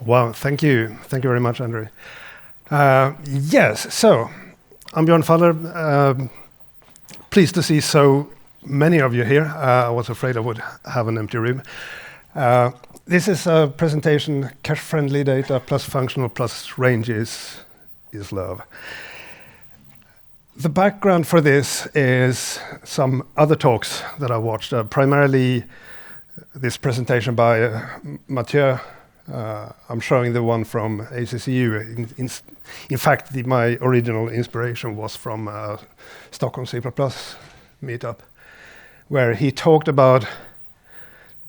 Wow, thank you. Thank you very much, Andrew. Yes, so I'm Björn Fahller. Pleased to see so many of you here. I was afraid I would have an empty room. This is a presentation, cache-friendly data plus functional plus range is love. The background for this is some other talks that I watched, primarily this presentation by Mathieu. I'm showing the one from ACCU. In fact, my original inspiration was from Stockholm C++ meetup, where he talked about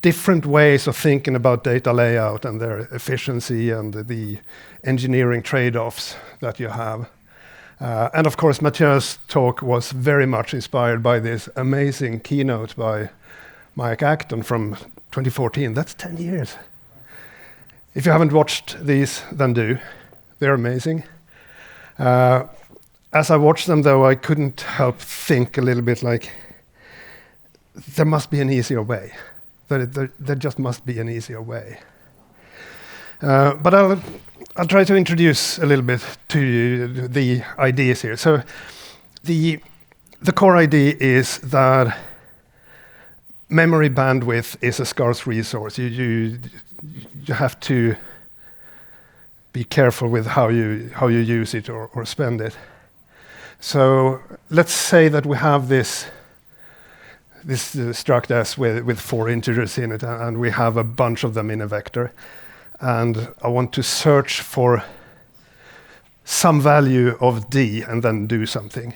different ways of thinking about data layout and their efficiency and the engineering trade-offs that you have. And of course, Mathieu's talk was very much inspired by this amazing keynote by Mike Acton from 2014. That's 10 years. If you haven't watched these, then do. They're amazing. As I watched them, though, I couldn't help think a little bit like, there must be an easier way. There just must be an easier way. But I'll try to introduce a little bit to you the ideas here. So the core idea is that memory bandwidth is a scarce resource. You have to be careful with how you use it or spend it. So let's say that we have this struct S with 4 integers in it, and we have a bunch of them in a vector. And I want to search for some value of D and then do something.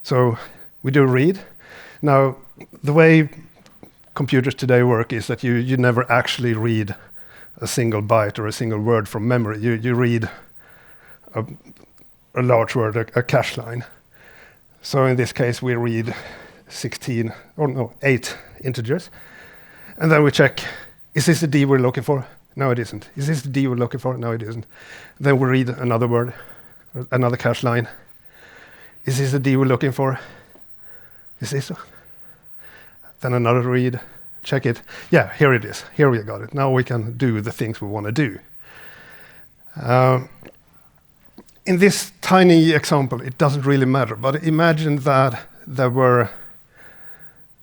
So we do read. Now, the way computers today work is that you never actually read a single byte or a single word from memory. You read a large word, a cache line. So in this case, we read 8 integers. And then we check, is this the D we're looking for? No, it isn't. Is this the D we're looking for? No, it isn't. Then we read another word, another cache line. Is this the D we're looking for? Is this so? Then another read, check it. Yeah, here it is. Here we got it. Now we can do the things we want to do. In this tiny example, it doesn't really matter, but imagine that there were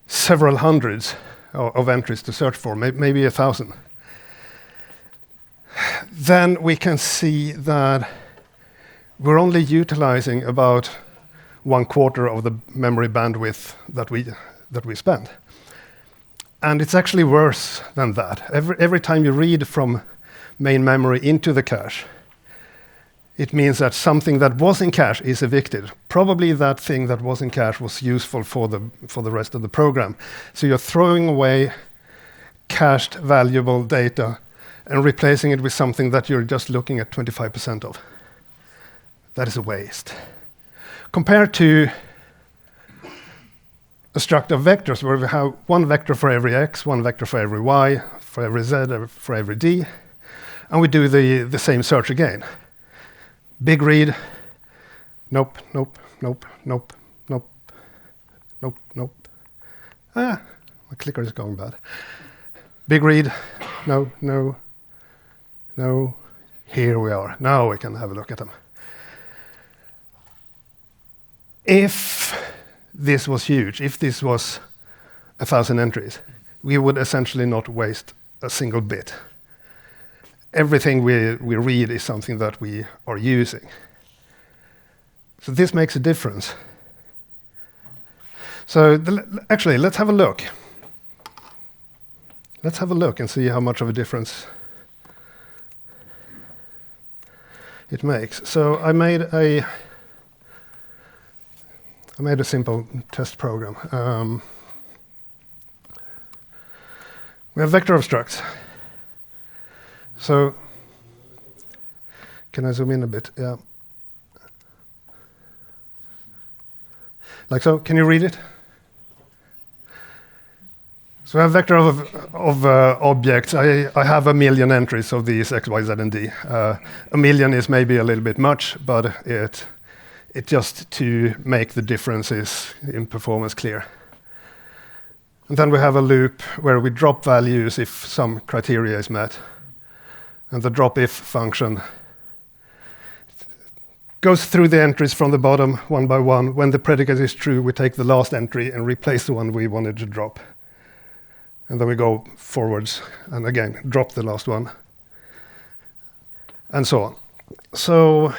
several hundreds of entries to search for, maybe 1,000. Then we can see that we're only utilizing about 1/4 of the memory bandwidth that we spend. And it's actually worse than that. Every time you read from main memory into the cache, it means that something that was in cache is evicted. Probably that thing that was in cache was useful for the rest of the program. So you're throwing away cached valuable data and replacing it with something that you're just looking at 25% of. That is a waste. Compared to a struct of vectors where we have one vector for every x, one vector for every y, for every z, for every d, and we do the same search again. Big read, nope, nope, nope, nope, nope, nope, nope. My clicker is going bad. Big read, no, no, no. Here we are. Now we can have a look at them. If this was huge, if this was 1,000 entries, we would essentially not waste a single bit. Everything we read is something that we are using. So this makes a difference. So actually, let's have a look. Let's have a look and see how much of a difference it makes. So I made a simple test program. We have vector of structs. So, can I zoom in a bit? Yeah. Like so, can you read it? So I have a vector of objects. I have 1 million entries of these x, y, z, and d. 1 million is maybe a little bit much, but it just to make the differences in performance clear. And then we have a loop where we drop values if some criteria is met. And the drop if function goes through the entries from the bottom one by one. When the predicate is true, we take the last entry and replace the one we wanted to drop. And then we go forwards and again drop the last one. And so on. So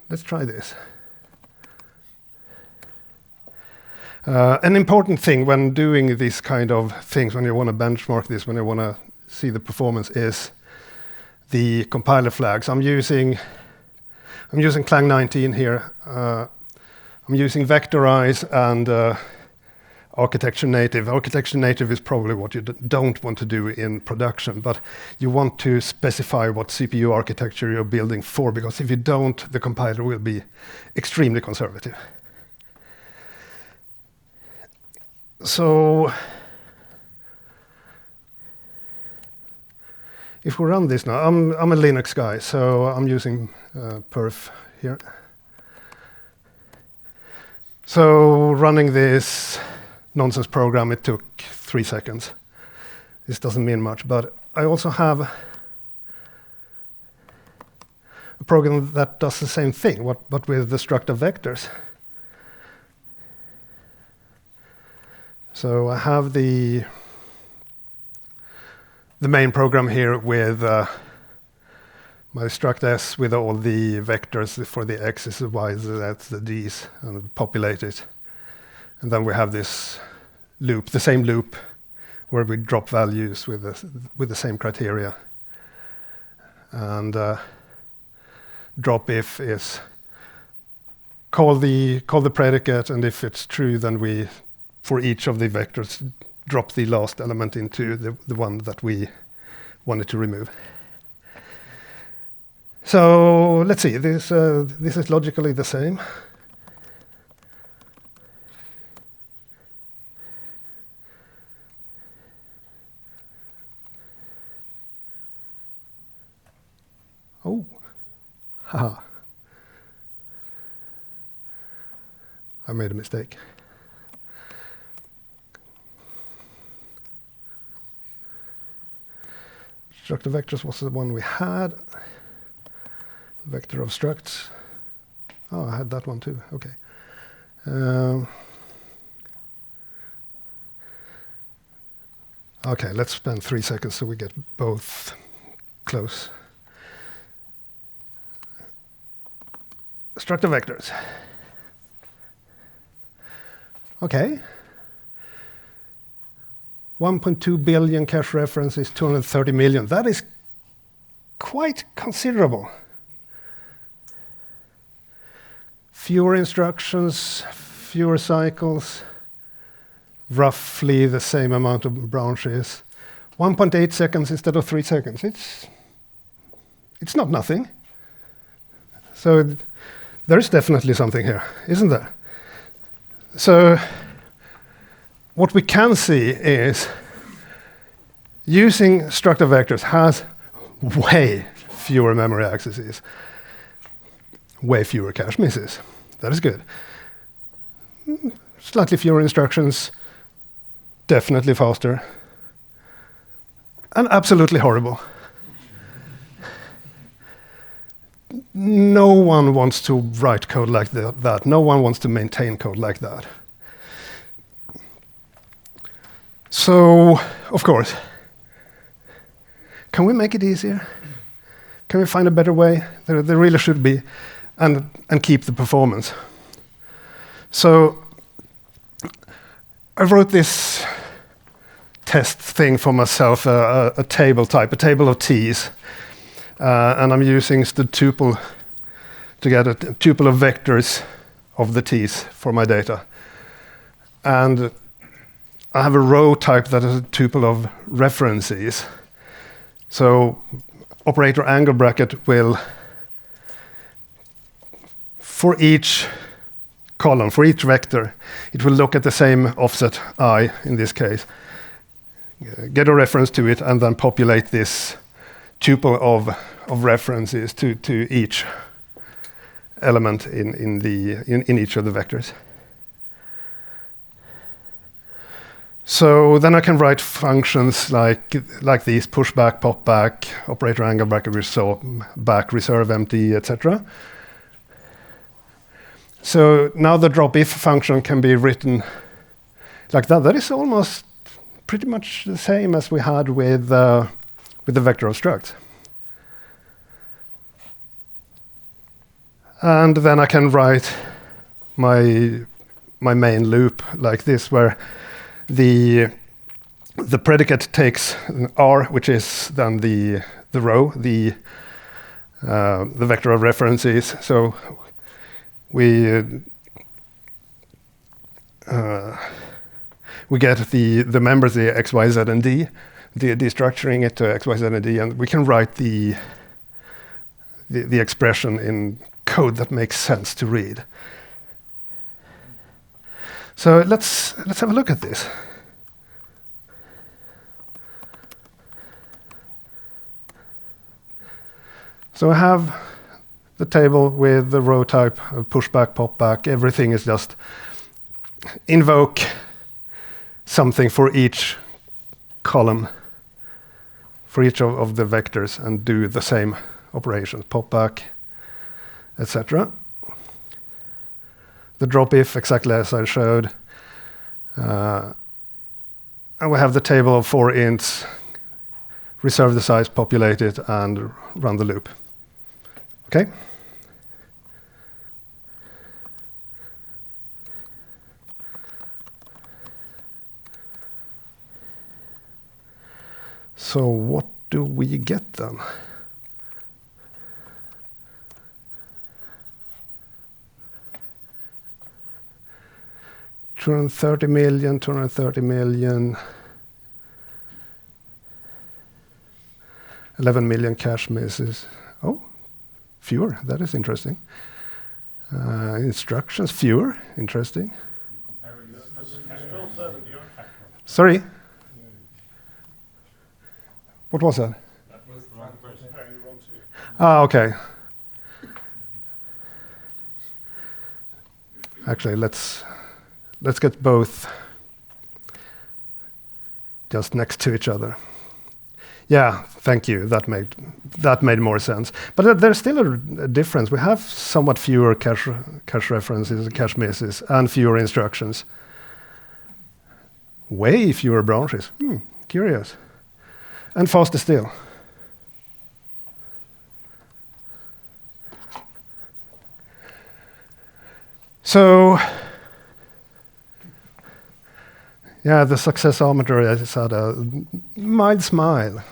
let's try this. An important thing when doing these kind of things, when you want to benchmark this, when you want to see the performance, is the compiler flags. I'm using Clang 19 here. I'm using Vectorize and Architecture Native. Architecture Native is probably what you don't want to do in production, but you want to specify what CPU architecture you're building for, because if you don't, the compiler will be extremely conservative. So if we run this now, I'm a Linux guy, so I'm using perf here. So running this nonsense program, it took 3 seconds. This doesn't mean much, but I also have a program that does the same thing, but with destructive vectors. So I have the main program here with my struct S with all the vectors for the x's, the y's, the d's, and populate it. And then we have this loop, the same loop, where we drop values with the same criteria. And drop if is call the predicate, and if it's true, then we, for each of the vectors, drop the last element into the one that we wanted to remove. So let's see, this is logically the same. Oh, haha. I made a mistake. Structure vectors was the one we had. Vector of structs. Oh, I had that one too. Okay. Okay, let's spend 3 seconds so we get both close. Structure vectors. Okay. 1.2 billion cache references, 230 million. That is quite considerable. Fewer instructions, fewer cycles, roughly the same amount of branches. 1.8 seconds instead of 3 seconds. It's not nothing. So there's definitely something here, isn't there? So what we can see is using structure vectors has way fewer memory accesses, way fewer cache misses. That is good. Slightly fewer instructions, definitely faster, and absolutely horrible. No one wants to write code like that. No one wants to maintain code like that. So, of course, can we make it easier? Can we find a better way? There really should be, and keep the performance. So I wrote this test thing for myself, a table type, a table of t's. And I'm using the tuple to get a tuple of vectors of the t's for my data. And I have a row type that is a tuple of references. So operator angle bracket will, for each column, for each vector, it will look at the same offset I, in this case, get a reference to it, and then populate this tuple of references to each element in each of the vectors. So then I can write functions like these: push back, pop back, operator angle back, reserve empty, etc. So now the drop if function can be written like that. That is almost pretty much the same as we had with the vector of struct. And then I can write my main loop like this, where the predicate takes an R, which is then the row, the vector of references. So we get the members, the x, y, z, and d, destructuring it to x, y, z, and d, and we can write the expression in code that makes sense to read. So let's have a look at this. So I have the table with the row type of pushback, pop back. Everything is just invoke something for each column, for each of the vectors, and do the same operations, pop back, etc. The drop if, exactly as I showed. And we have the table of 4 ints, reserve the size, populate it, and run the loop. Okay? So what do we get then? $230 million, 230 million, 11 million cache misses. Oh, fewer. That is interesting. Instructions, fewer. Interesting. Sorry? What was that? That was the wrong person. Ah, okay. Actually, let's get both just next to each other. Yeah, thank you. That made more sense. But there's still a difference. We have somewhat fewer cache references, cache misses, and fewer instructions. Way fewer branches. Curious. And faster still. So, yeah, the successometer has had a mild smile.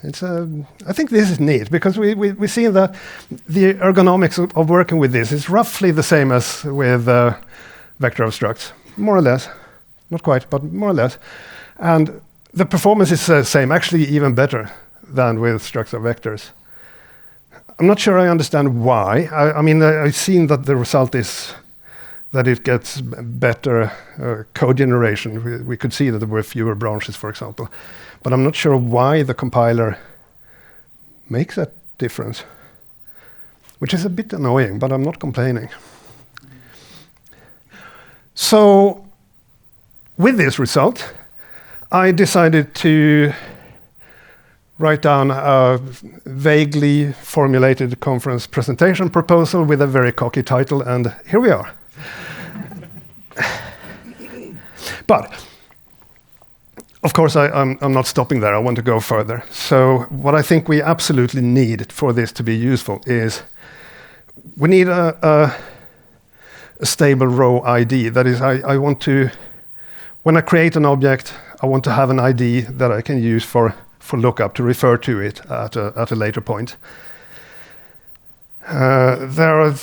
I think this is neat, because we see that the ergonomics of working with this is roughly the same as with vector of structs, more or less. Not quite, but more or less. And the performance is the same, actually even better than with structs of vectors. I'm not sure I understand why. I mean, I've seen that the result is that it gets better code generation. We could see that there were fewer branches, for example. But I'm not sure why the compiler makes that difference, which is a bit annoying, but I'm not complaining. So with this result, I decided to write down a vaguely formulated conference presentation proposal with a very cocky title, and here we are. But of course, I'm not stopping there. I want to go further. So what I think we absolutely need for this to be useful is we need a stable row ID. That is, I want to, when I create an object, I want to have an ID that I can use for lookup to refer to it at a later point. There are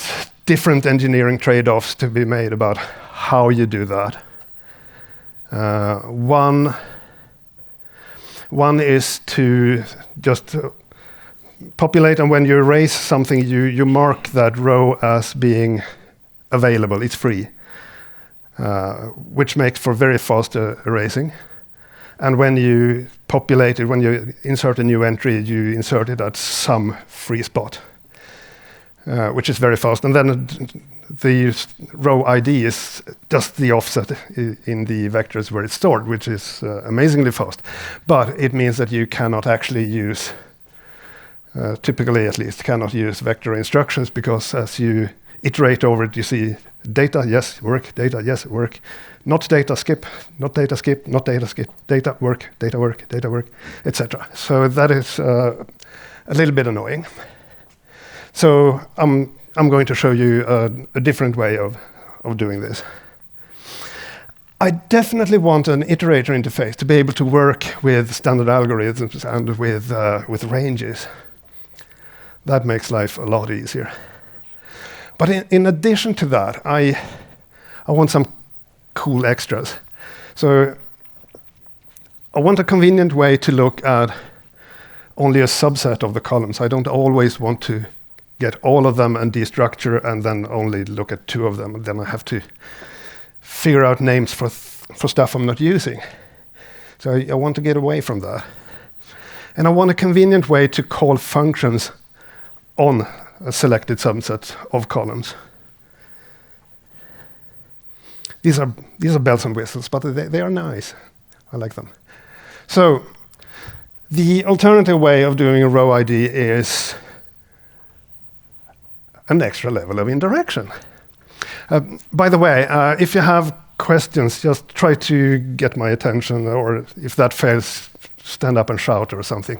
different engineering trade-offs to be made about how you do that. One is to just populate, and when you erase something, you mark that row as being available. It's free, which makes for very fast erasing. And when you populate it, when you insert a new entry, you insert it at some free spot, which is very fast. And then the row ID is just the offset in the vectors where it's stored, which is amazingly fast. But it means that you cannot actually use, typically at least, cannot use vector instructions, because as you iterate over it, you see data, yes, work, data, yes, work, not data, skip, not data, skip, not data, skip, data, work, etc. So that is a little bit annoying. So I'm going to show you a different way of doing this. I definitely want an iterator interface to be able to work with standard algorithms and with ranges. That makes life a lot easier. But in addition to that, I want some cool extras. So I want a convenient way to look at only a subset of the columns. I don't always want to get all of them and destructure and then only look at 2 of them. And then I have to figure out names for stuff I'm not using. So I want to get away from that. And I want a convenient way to call functions on a selected subset of columns. These are bells and whistles, but they are nice. I like them. So the alternative way of doing a row ID is an extra level of indirection. By the way, if you have questions, just try to get my attention, or if that fails, stand up and shout or something.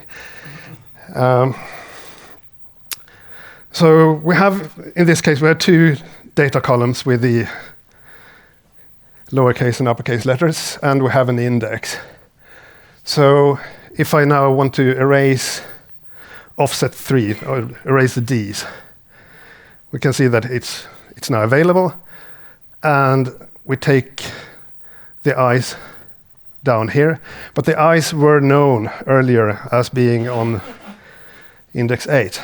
So we have, in this case, we have 2 data columns with the lowercase and uppercase letters, and we have an index. So if I now want to erase offset 3, or erase the Ds, we can see that it's now available, and we take the I's down here, but the I's were known earlier as being on index 8.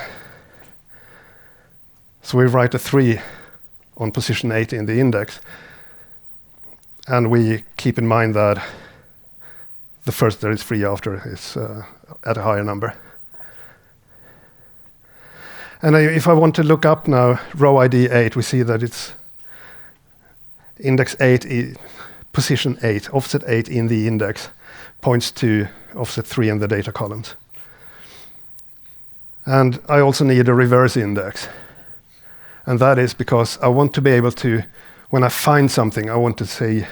So we write a 3 on position 8 in the index, and we keep in mind that the first there is 3 after is at a higher number. And if I want to look up now row ID 8, we see that it's index 8, position 8, offset 8 in the index points to offset 3 in the data columns. And I also need a reverse index. And that is because I want to be able to, when I find something, I want to say,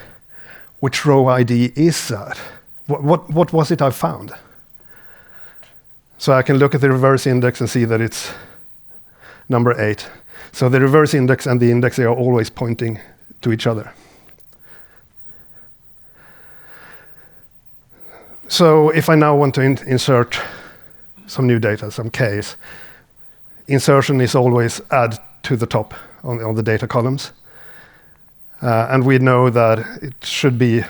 which row ID is that? What was it I found? So I can look at the reverse index and see that it's number 8. So the reverse index and the index, they are always pointing to each other. So if I now want to insert some new data, some case, insertion is always add to the top on the data columns. And we know that it should be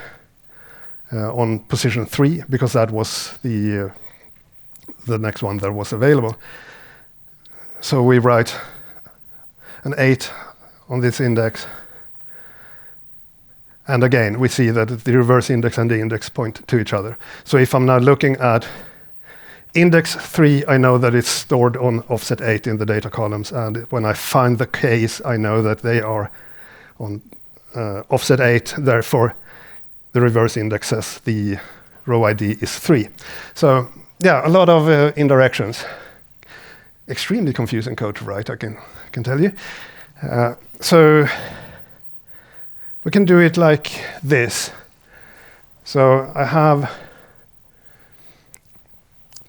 on position 3, because that was the next one that was available. So we write an 8 on this index. And again, we see that the reverse index and the index point to each other. So if I'm now looking at index 3, I know that it's stored on offset 8 in the data columns. And when I find the case, I know that they are on offset 8. Therefore, the reverse index says the row ID is 3. So yeah, a lot of indirections. Extremely confusing code to write, I can tell you. So we can do it like this. So I have,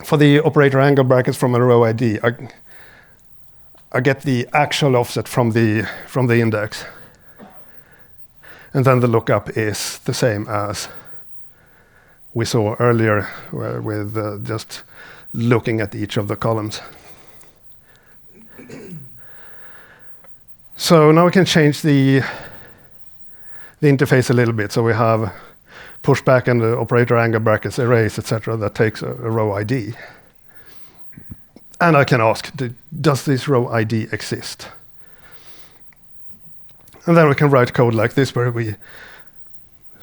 for the operator angle brackets from a row ID, I get the actual offset from the index. And then the lookup is the same as we saw earlier with just looking at each of the columns. So now we can change the interface a little bit. So we have pushback and the operator angle brackets, erase, etc. That takes a row ID. And I can ask, does this row ID exist? And then we can write code like this, where we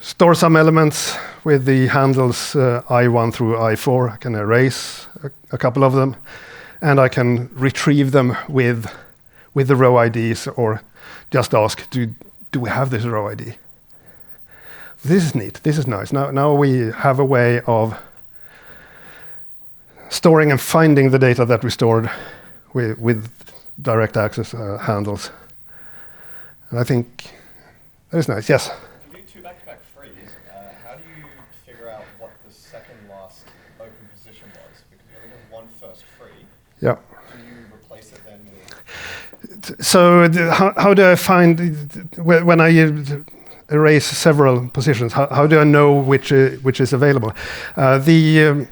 store some elements with the handles I1 through I4. I can erase a couple of them, and I can retrieve them with with the row IDs, or just ask, do we have this row ID? This is neat. This is nice. Now we have a way of storing and finding the data that we stored with direct access handles. And I think that is nice. Yes? If you do two back-to-back frees, how do you figure out what the second last open position was? Because you only have one first free. Yeah. Do you replace it then with... So how do I find, when I erase several positions, how do I know which is available? The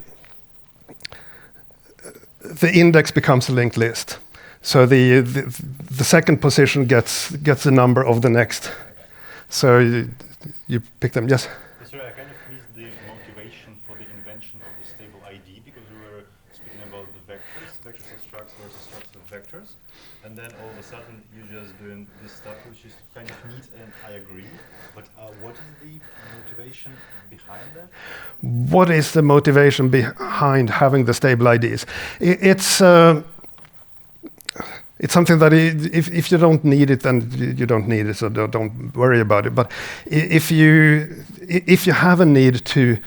index becomes a linked list. So the second position gets the number of the next. So you pick them. Yes? Sorry, I kind of missed the motivation for the invention of the stable ID, because we were speaking about the vectors of structs versus structs of vectors. And then all of a sudden you're just doing this stuff, which is kind of neat, and I agree. But what is the motivation behind that? What is the motivation behind having the stable IDs? It's something that if you don't need it, then you don't need it, so don't worry about it. But if you have a need to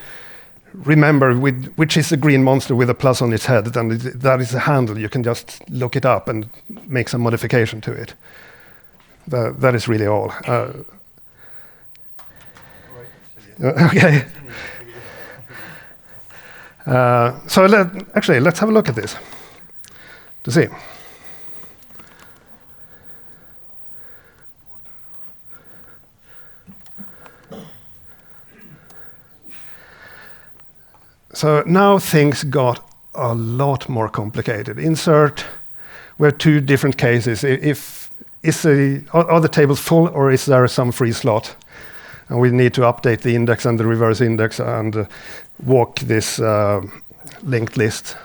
remember which is the green monster with a plus on its head, then that is a handle. You can just look it up and make some modification to it. That is really all. Okay. So let's have a look at this to see. So now things got a lot more complicated. Insert, we have two different cases. Are the tables full, or is there some free slot? And we need to update the index and the reverse index and walk this linked list.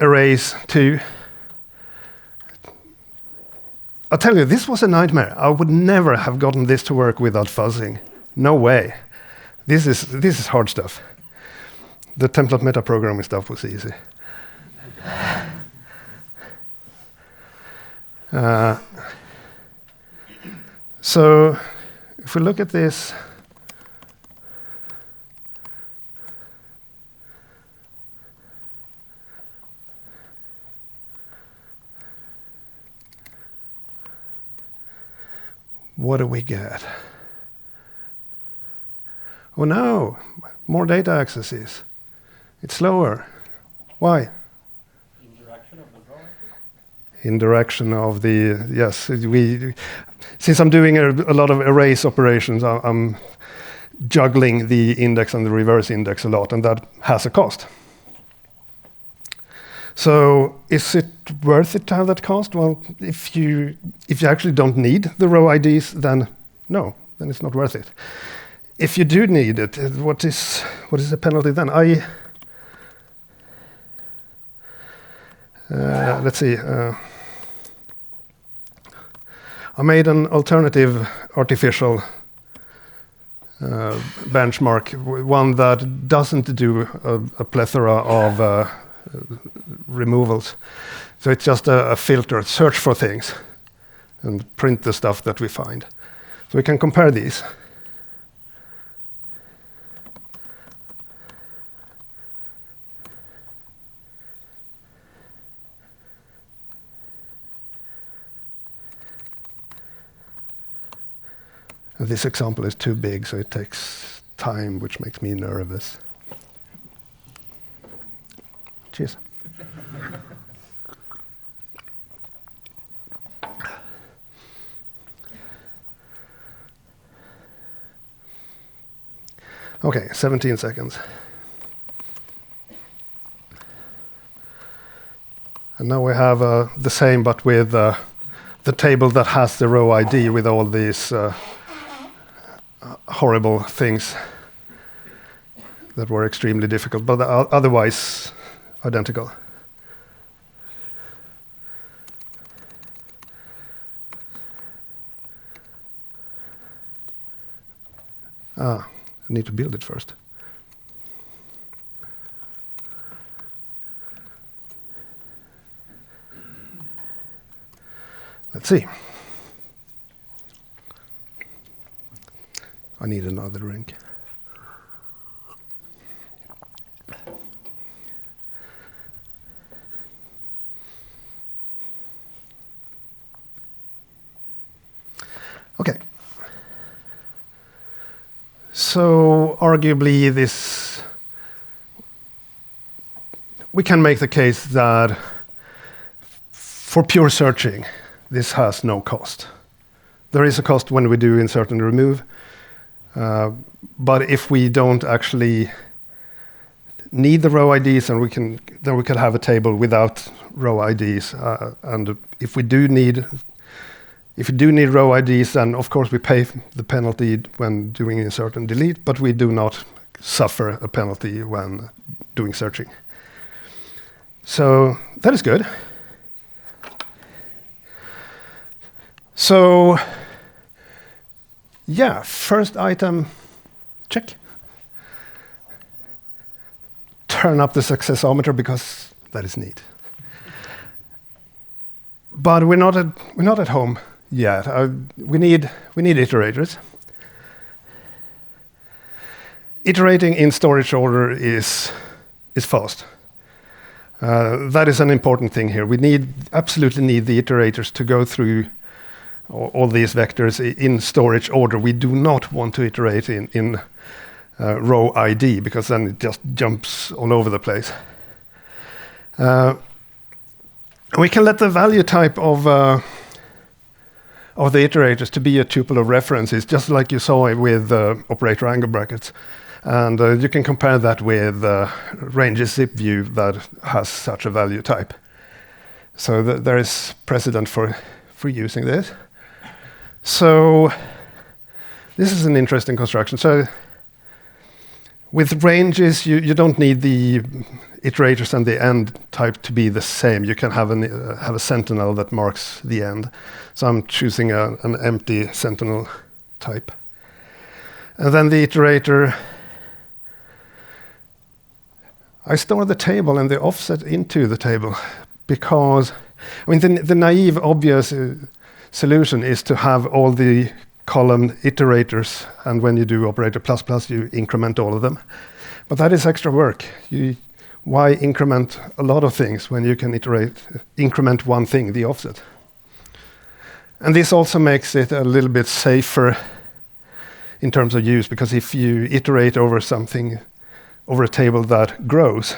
Erase 2. I'll tell you, this was a nightmare. I would never have gotten this to work without fuzzing. No way. This is hard stuff. The template metaprogramming stuff was easy. So if we look at this, what do we get? Oh no, more data accesses. It's slower. Why? Indirection of the drawing? Indirection of the, yes. Since I'm doing a lot of erase operations, I'm juggling the index and the reverse index a lot, and that has a cost. So is it worth it to have that cost? Well, if you actually don't need the row IDs, then no, then it's not worth it. If you do need it, what is the penalty then? Let's see. I made an alternative artificial benchmark, one that doesn't do a plethora of removals. So it's just a filter, search for things, and print the stuff that we find. So we can compare these. This example is too big, so it takes time, which makes me nervous. Cheers. Okay, 17 seconds. And now we have the same, but with the table that has the row ID with all these horrible things that were extremely difficult, but otherwise identical. I need to build it first. Let's see. I need another drink. Okay. So arguably we can make the case that for pure searching, this has no cost. There is a cost when we do insert and remove, but if we don't actually need the row IDs, and then we can have a table without row IDs, and if we do need row IDs, then of course we pay the penalty when doing insert and delete, but we do not suffer a penalty when doing searching. So that is good. So yeah, first item, check. Turn up the successometer because that is neat. But we're not at home yet. We need iterators. Iterating in storage order is fast. That is an important thing here. We absolutely need the iterators to go through all these vectors in storage order. We do not want to iterate in row ID, because then it just jumps all over the place. We can let the value type of the iterators to be a tuple of references, just like you saw with operator angle brackets. And you can compare that with ranges zip view that has such a value type. So there is precedent for using this. So this is an interesting construction. So with ranges, you don't need the iterators and the end type to be the same. You can have a sentinel that marks the end. So I'm choosing an empty sentinel type. And then the iterator, I store the table and the offset into the table, because the naive, obvious solution is to have all the column iterators, and when you do operator ++, you increment all of them. But that is extra work. Why increment a lot of things when you can increment one thing, the offset? And this also makes it a little bit safer in terms of use, because if you iterate over something, over a table that grows,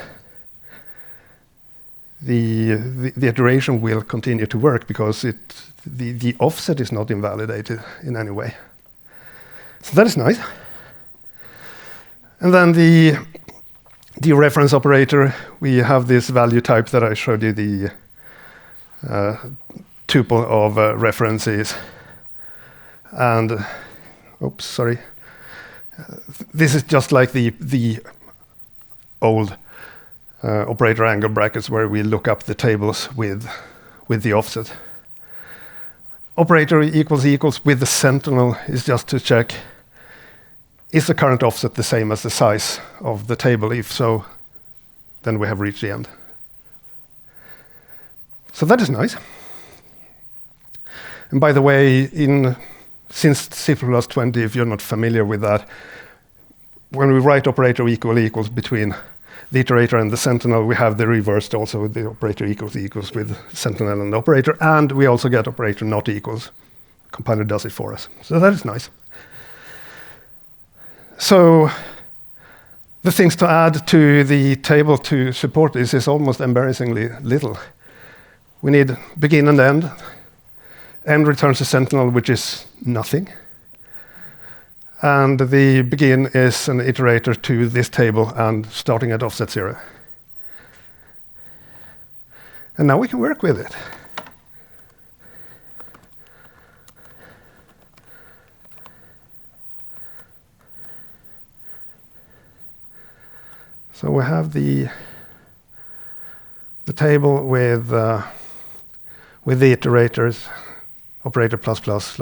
the iteration will continue to work, because the offset is not invalidated in any way. So that is nice. And then the reference operator, we have this value type that I showed you, the tuple of references. And, oops, sorry. This is just like the old operator angle brackets, where we look up the tables with the offset. Operator equals with the sentinel is just to check, is the current offset the same as the size of the table? If so, then we have reached the end. So that is nice. And by the way, since C++20, if you're not familiar with that, when we write operator equals between the iterator and the sentinel, we have the reversed also, the operator equals with sentinel and the operator, and we also get operator not equals. Compiler does it for us. So that is nice. So the things to add to the table to support this is almost embarrassingly little. We need begin and end. End returns a sentinel, which is nothing. And the begin is an iterator to this table and starting at offset 0. And now we can work with it. So we have the table with the iterators, operator ++,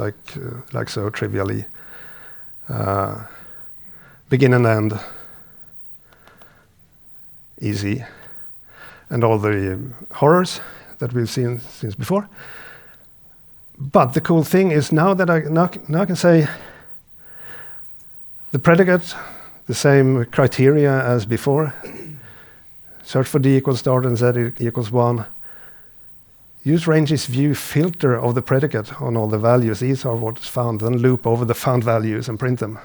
like so, trivially. Begin and end, easy, and all the horrors that we've seen since before. But the cool thing is now that now I can say the predicate, the same criteria as before. Search for d equals start and z equals 1. Use ranges view filter of the predicate on all the values. These are what's found. Then loop over the found values and print them.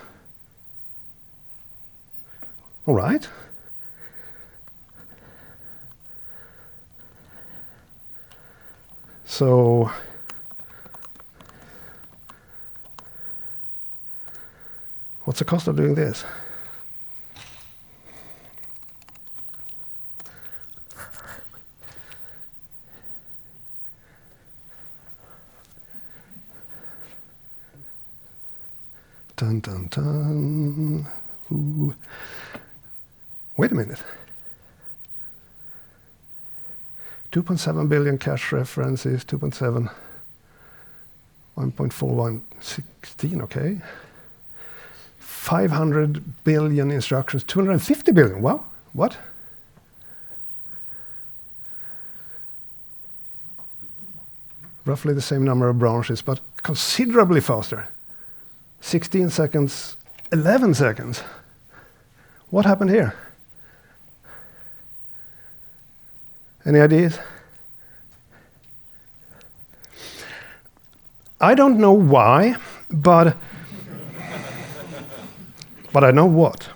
All right. So what's the cost of doing this? Dun, dun, dun. Ooh. Wait a minute. 2.7 billion cache references, 2.7, 1.4116, okay. 500 billion instructions, 250 billion, wow, what? Roughly the same number of branches, but considerably faster. 16 seconds, 11 seconds. What happened here? Any ideas? I don't know why, but I know what.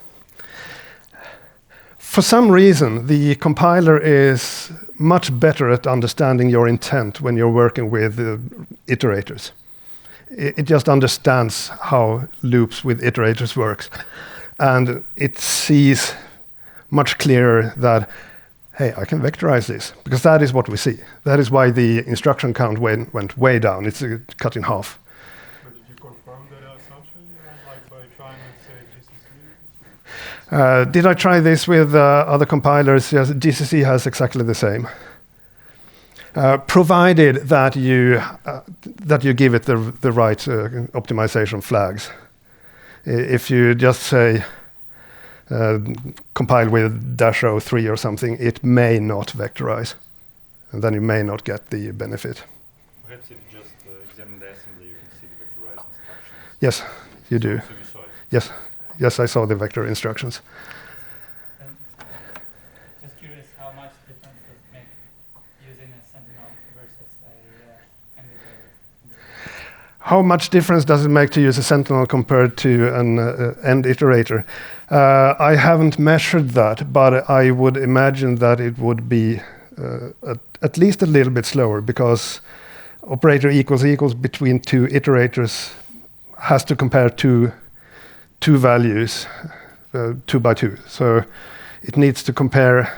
For some reason, the compiler is much better at understanding your intent when you're working with iterators. It just understands how loops with iterators works. And it sees much clearer that, hey, I can vectorize this, because that is what we see. That is why the instruction count went way down. It's cut in half. But did you confirm that assumption, like by trying to say GCC? Did I try this with other compilers? Yes, GCC has exactly the same. Provided that you give it the right optimization flags. If you just say compile with -03 or something, it may not vectorize, and then you may not get the benefit. Perhaps if you just examine the assembly, you can see the vectorized instructions. Yes, you do. So you saw it. Yes, yes, I saw the vector instructions. Just curious, how much difference does it make using a Sentinel versus an Iterator? How much difference does it make to use a Sentinel compared to an end iterator? I haven't measured that, but I would imagine that it would be at least a little bit slower, because operator equals between two iterators has to compare two values, 2 by 2. So it needs to compare,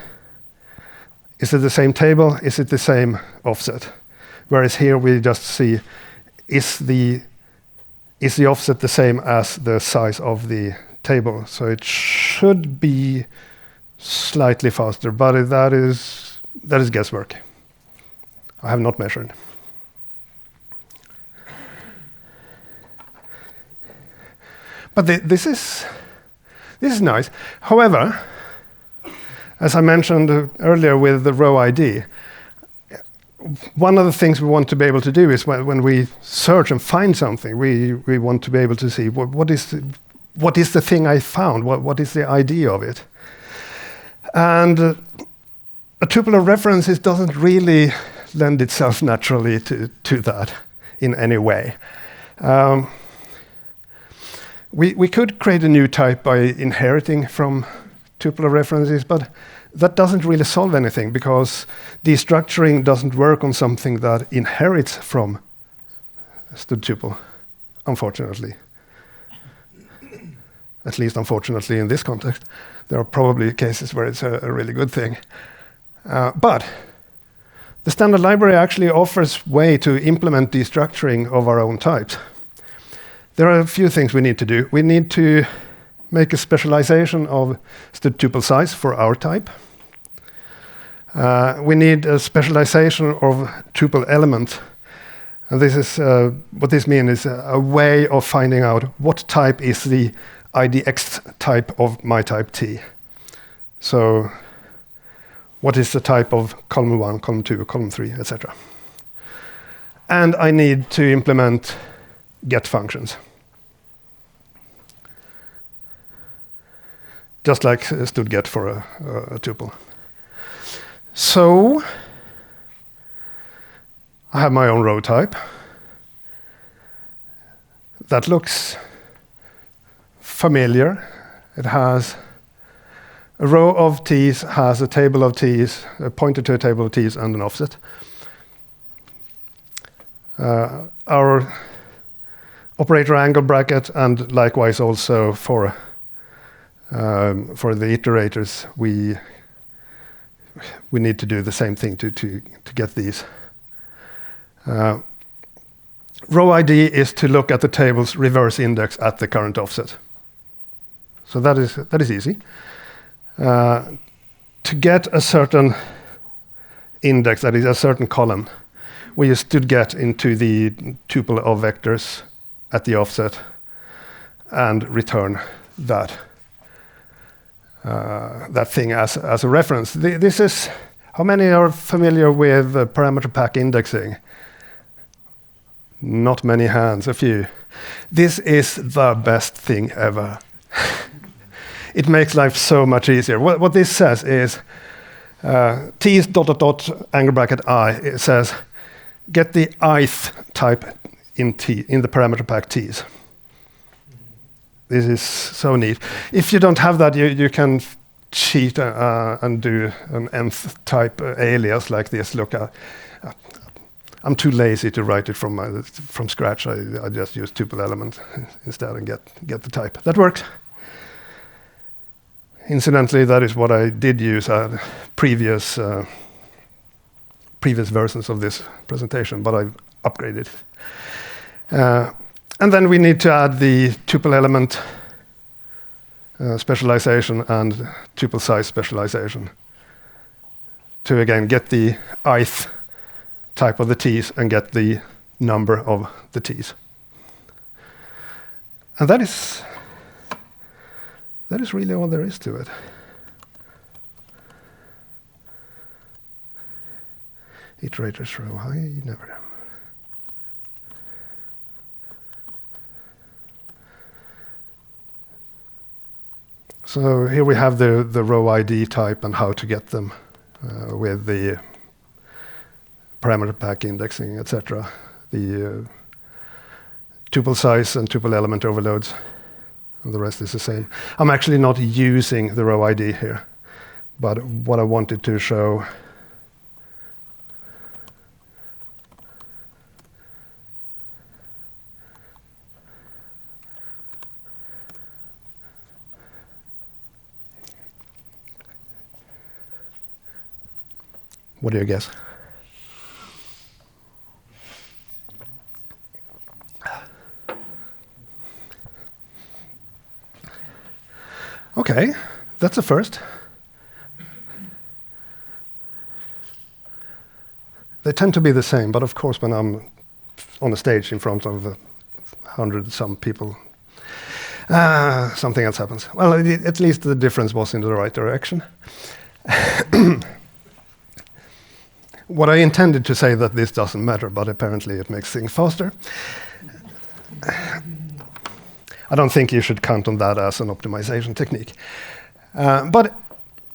is it the same table? Is it the same offset? Whereas here we just see, is the offset the same as the size of the table? So it should be slightly faster, but that is guesswork. I have not measured. But this is nice. However, as I mentioned earlier with the row ID, one of the things we want to be able to do is when we search and find something, we want to be able to see what is the thing I found, what is the ID of it. And a tuple of references doesn't really lend itself naturally to that in any way. We could create a new type by inheriting from tuple of references, but that doesn't really solve anything, because destructuring doesn't work on something that inherits from the tuple, unfortunately. At least unfortunately in this context. There are probably cases where it's a really good thing. But the standard library actually offers way to implement destructuring of our own types. There are a few things we need to do. We need to make a specialization of the tuple size for our type. We need a specialization of tuple element. And this is what this means is a way of finding out what type is the IDX type of my type T. So what is the type of column 1, column 2, column 3, etc. And I need to implement get functions. Just like std_get for a tuple. So I have my own row type. That looks familiar. It has a row of t's, has a table of t's, a pointer to a table of t's, and an offset. Our operator angle bracket, and likewise also for the iterators, we need to do the same thing to get these. Row ID is to look at the table's reverse index at the current offset. So that is easy. To get a certain index, that is a certain column, we use std_get into the tuple of vectors at the offset and return that thing as a reference. This is, how many are familiar with parameter pack indexing? Not many hands, a few. This is the best thing ever. It makes life so much easier. What this says is t's ... angle bracket I. It says get the ith type in the parameter pack t's. This is so neat. If you don't have that, you can cheat and do an nth type alias like this. Look, I'm too lazy to write it from scratch. I just use tuple element instead and get the type. That works. Incidentally, that is what I did use previous versions of this presentation, but I upgraded. And then we need to add the tuple element specialization and tuple size specialization to, again, get the ith type of the t's and get the number of the t's. And that is really all there is to it. Iterators row, I never know. So here we have the row ID type and how to get them with the parameter pack indexing, etc. The tuple size and tuple element overloads. And the rest is the same. I'm actually not using the row ID here, but what I wanted to show what do you guess? Okay, that's a first. They tend to be the same, but of course when I'm on a stage in front of 100-some people, something else happens. Well, at least the difference was in the right direction. What I intended to say that this doesn't matter, but apparently it makes things faster. I don't think you should count on that as an optimization technique. But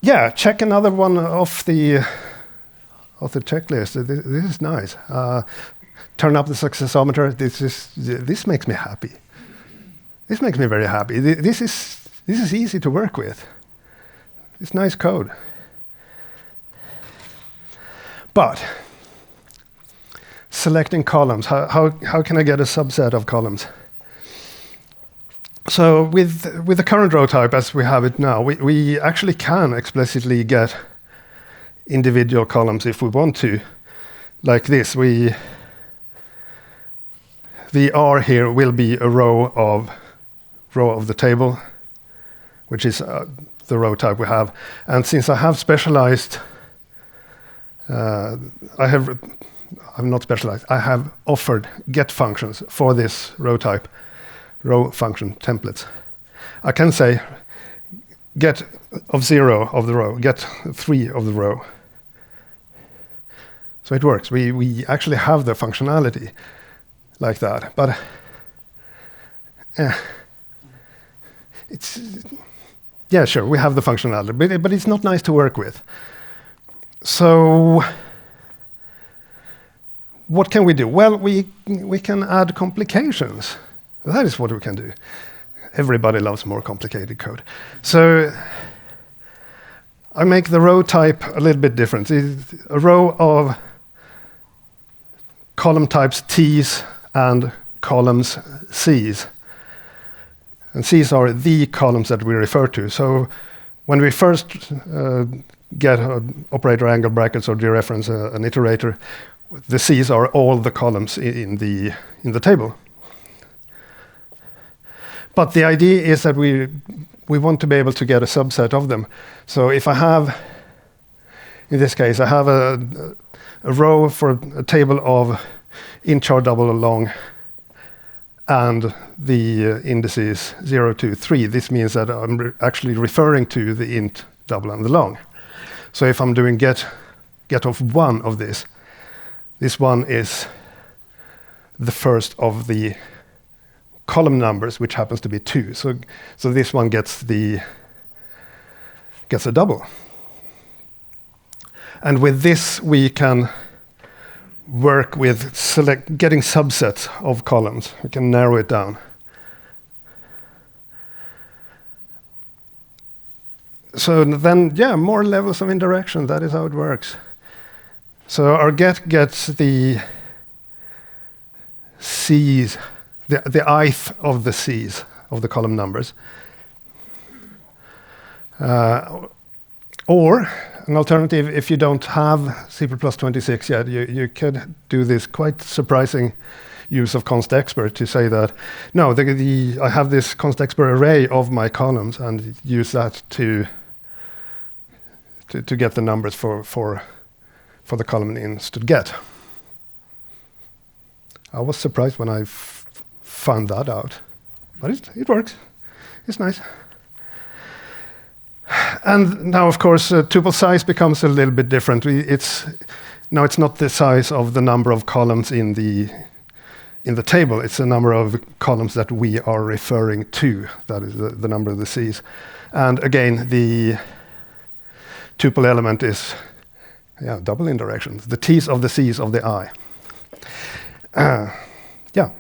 yeah, check another one off the checklist. This is nice. Turn up the successometer. This makes me happy. This makes me very happy. This is easy to work with. It's nice code. But selecting columns, how can I get a subset of columns? So with the current row type as we have it now, we actually can explicitly get individual columns if we want to. Like this, the R here will be a row of the table, which is the row type we have. And since I have specialized, I have offered get functions for this row type, row function templates. I can say get of 0 of the row, get 3 of the row. So it works. We actually have the functionality like that. But yeah, sure, we have the functionality, but it's not nice to work with. So what can we do? Well, we can add complications. That is what we can do. Everybody loves more complicated code. So I make the row type a little bit different. It's a row of column types T's and columns C's. And C's are the columns that we refer to. So when we first get an operator angle brackets or dereference an iterator, the C's are all the columns in the table. But the idea is that we want to be able to get a subset of them. So if I have, in this case, I have a row for a table of int char double long and the indices 0, 2, 3. This means that I'm actually referring to the int double and the long. So if I'm doing get of one of this one is the first of the column numbers, which happens to be 2. So this one gets a double. And with this, we can work with getting subsets of columns. We can narrow it down. So then, yeah, more levels of indirection. That is how it works. So our get gets the C's, the ith of the C's of the column numbers. Or an alternative, if you don't have C++26 yet, you could do this quite surprising use of const expert to say that, no, I have this const expert array of my columns and use that to get the numbers for the column instead get. I was surprised when I found that out, but it works. It's nice. And now, of course, tuple size becomes a little bit different. Now it's not the size of the number of columns in the table. It's the number of columns that we are referring to. That is the number of the C's. And again, the tuple element is double indirections. The T's of the C's of the I. Yeah.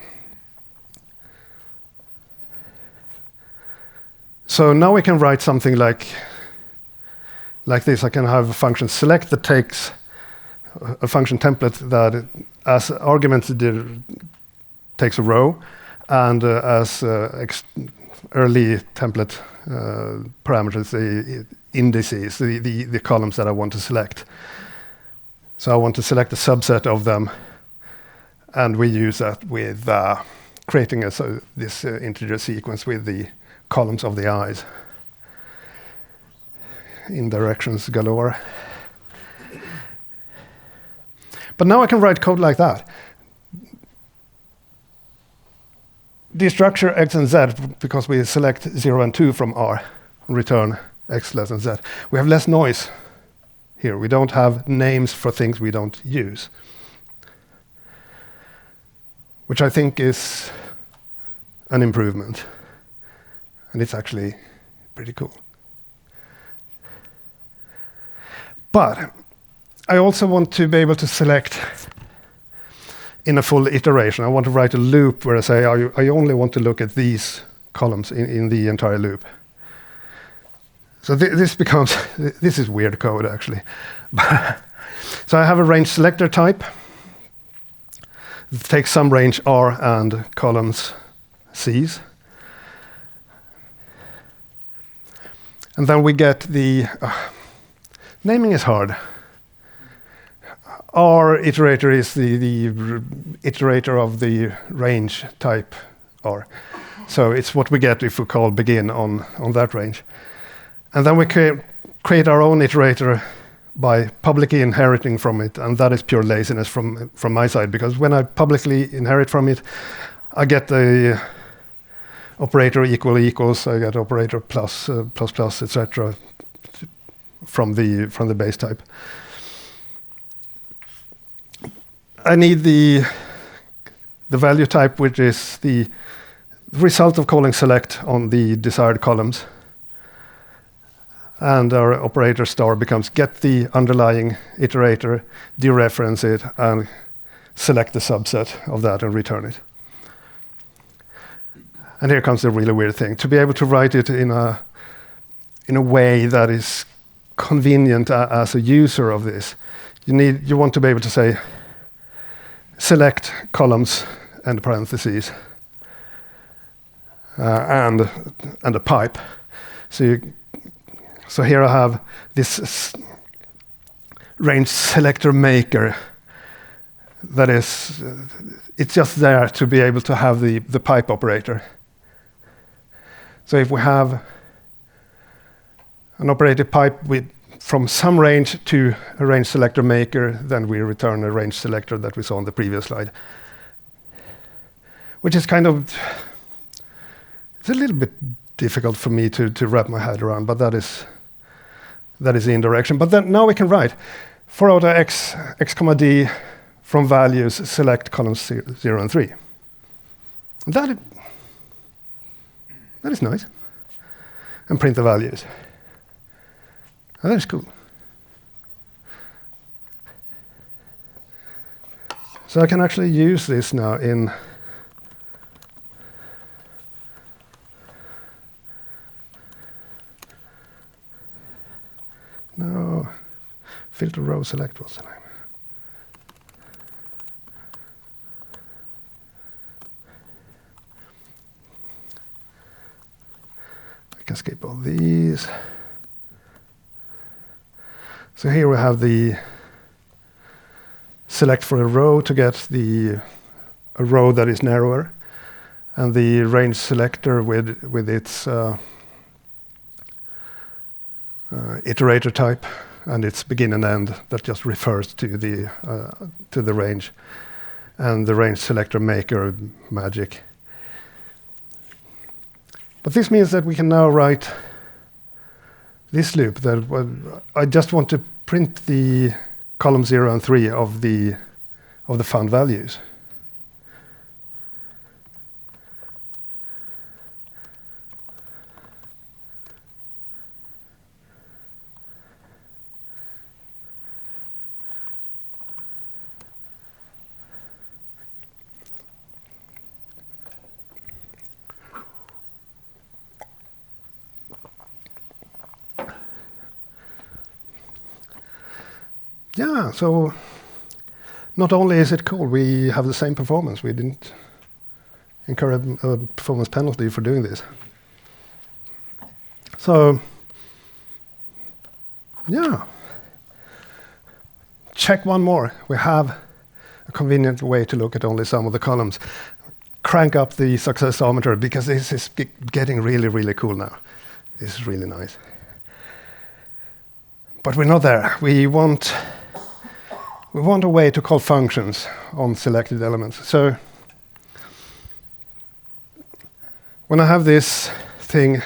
So now we can write something like this. I can have a function select that takes a function template that as argument takes a row, and as early template parameters, the indices, the columns that I want to select. So I want to select a subset of them, and we use that with creating this integer sequence with the columns of the I's in directions galore. But now I can write code like that. Destructure x and z, because we select 0 and 2 from R, return x less than z. We have less noise here. We don't have names for things we don't use, which I think is an improvement. And it's actually pretty cool. But I also want to be able to select in a full iteration. I want to write a loop where I say, I only want to look at these columns in the entire loop. So this is weird code, actually. So I have a range selector type. It takes some range R and columns C's. And then we get the naming is hard. Our iterator is the iterator of the range type R. So it's what we get if we call begin on that range. And then we create our own iterator by publicly inheriting from it, and that is pure laziness from my side, because when I publicly inherit from it, I get the operator equals, I get operator plus, etc. from the base type. I need the value type, which is the result of calling select on the desired columns. And our operator star becomes get the underlying iterator, dereference it, and select the subset of that and return it. And here comes the really weird thing. To be able to write it in a way that is convenient as a user of this, you want to be able to say select columns and parentheses and a pipe. So here I have this range selector maker that is, it's just there to be able to have the pipe operator. So if we have an operated pipe from some range to a range selector maker, then we return a range selector that we saw on the previous slide. Which is kind of, it's a little bit difficult for me to wrap my head around, but that is the indirection. But then now we can write for out of x comma d from values select columns 0 and 3. That is nice. And print the values. That is cool. So I can actually use this now in no filter row select was the name. I can skip all these. So here we have the select for a row to get a row that is narrower, and the range selector with its iterator type and its begin and end that just refers to the range, and the range selector maker magic. But this means that we can now write this loop that I just want to print the column 0 and 3 of the found values. Yeah, so not only is it cool, we have the same performance. We didn't incur a performance penalty for doing this. So, yeah. Check one more. We have a convenient way to look at only some of the columns. Crank up the successometer because this is getting really, really cool now. This is really nice. But we're not there. We want a way to call functions on selected elements. So when I have this thing,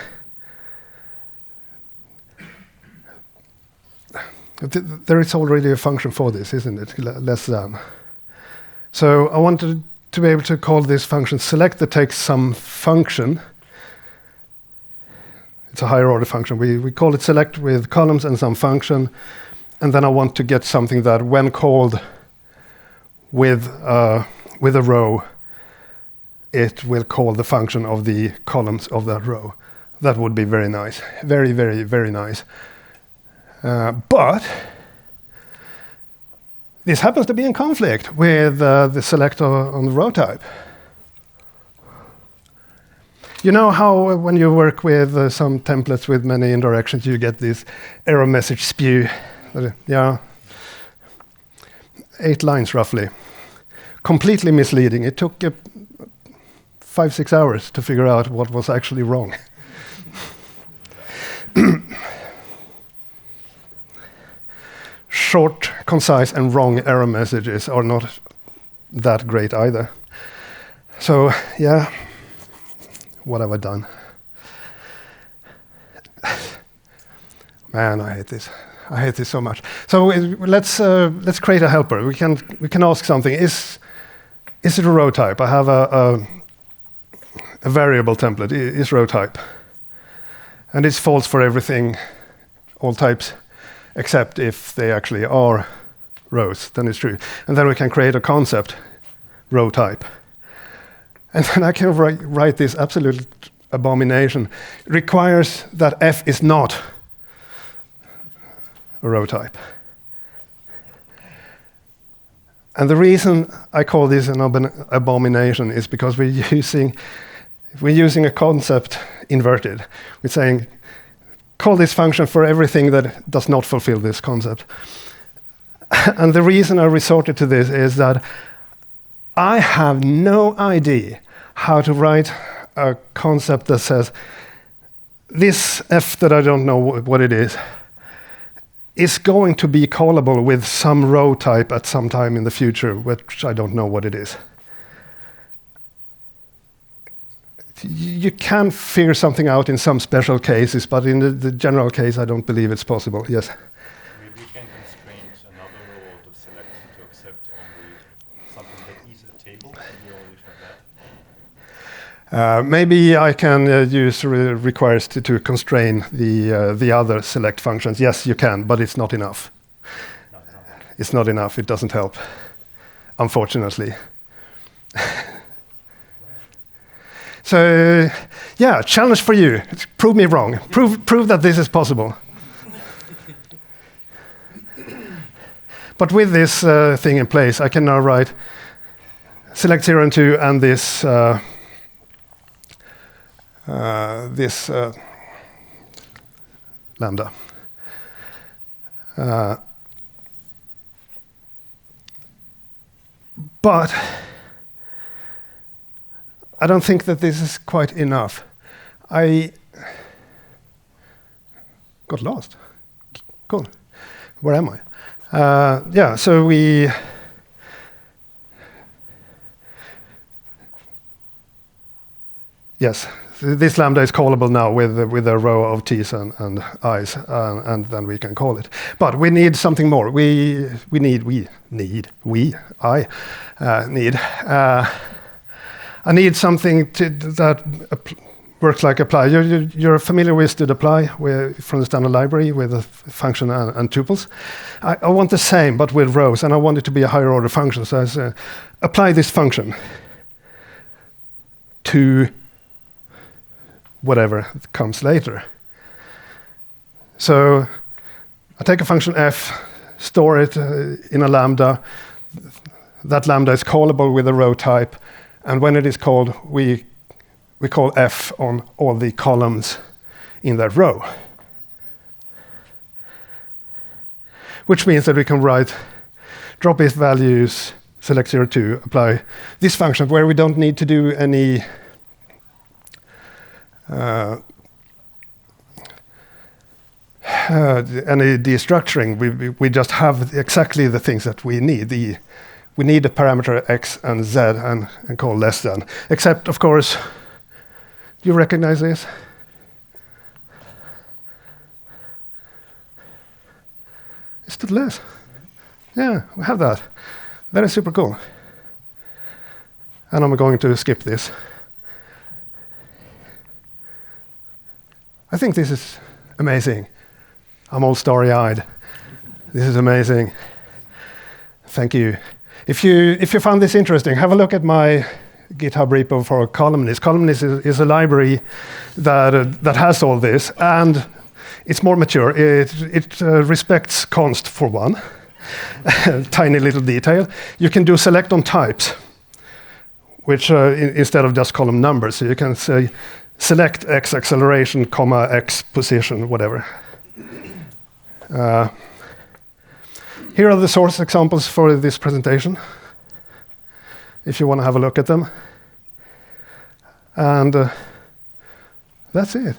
there is already a function for this, isn't it? Less than. So I wanted to be able to call this function select that takes some function. It's a higher order function. We call it select with columns and some function. And then I want to get something that when called with a row, it will call the function of the columns of that row. That would be very nice. Very, very, very nice. But this happens to be in conflict with the select on the row type. You know how when you work with some templates with many indirections, you get this error message spew. Yeah, 8 lines roughly. Completely misleading. It took 5-6 hours to figure out what was actually wrong. Short, concise, and wrong error messages are not that great either. So, yeah, what have I done? Man, I hate this. I hate this so much. So let's create a helper. We can ask something. Is it a row type? I have a variable template. Is row type, and it's false for everything, all types, except if they actually are rows. Then it's true. And then we can create a concept, row type, and then I can write this absolute abomination. It requires that f is not a row type. And the reason I call this an abomination is because we're using a concept inverted. We're saying, call this function for everything that does not fulfill this concept. And the reason I resorted to this is that I have no idea how to write a concept that says, this f that I don't know what it is going to be callable with some row type at some time in the future, which I don't know what it is. You can figure something out in some special cases, but in the general case, I don't believe it's possible. Yes? Maybe you can constrain another row out of select to accept only something that is a table. Maybe already tried that. Maybe I can use requires to constrain the other select functions. Yes, you can, but it's not enough. It's not enough. It doesn't help, unfortunately. So, yeah, challenge for you. Prove me wrong. Prove that this is possible. But with this thing in place, I can now write select 0 and 2 and this lambda. But I don't think that this is quite enough. I got lost. Cool. Where am I? Yeah, so yes, this lambda is callable now with a row of t's and i's, and then we can call it. But we need something more. I need something that works like apply. You're familiar with std apply from the standard library with a function and tuples. I want the same, but with rows, and I want it to be a higher order function. So I say, apply this function to whatever comes later. So I take a function f, store it in a lambda. That lambda is callable with a row type. And when it is called, we call f on all the columns in that row. Which means that we can write drop if values, select 0, 2, apply this function where we don't need to do any destructuring. We just have exactly the things that we need. We need a parameter x and z and call less than. Except, of course, do you recognize this? It's still less. Yeah, we have that. That is super cool. And I'm going to skip this. I think this is amazing. I'm all starry-eyed. This is amazing. Thank you. If you found this interesting, have a look at my GitHub repo for Columnist. Columnist is a library that has all this, and it's more mature. It respects const for one, tiny little detail. You can do select on types, which instead of just column numbers, so you can say select x acceleration, comma x position, whatever. Here are the source examples for this presentation, if you want to have a look at them. And that's it.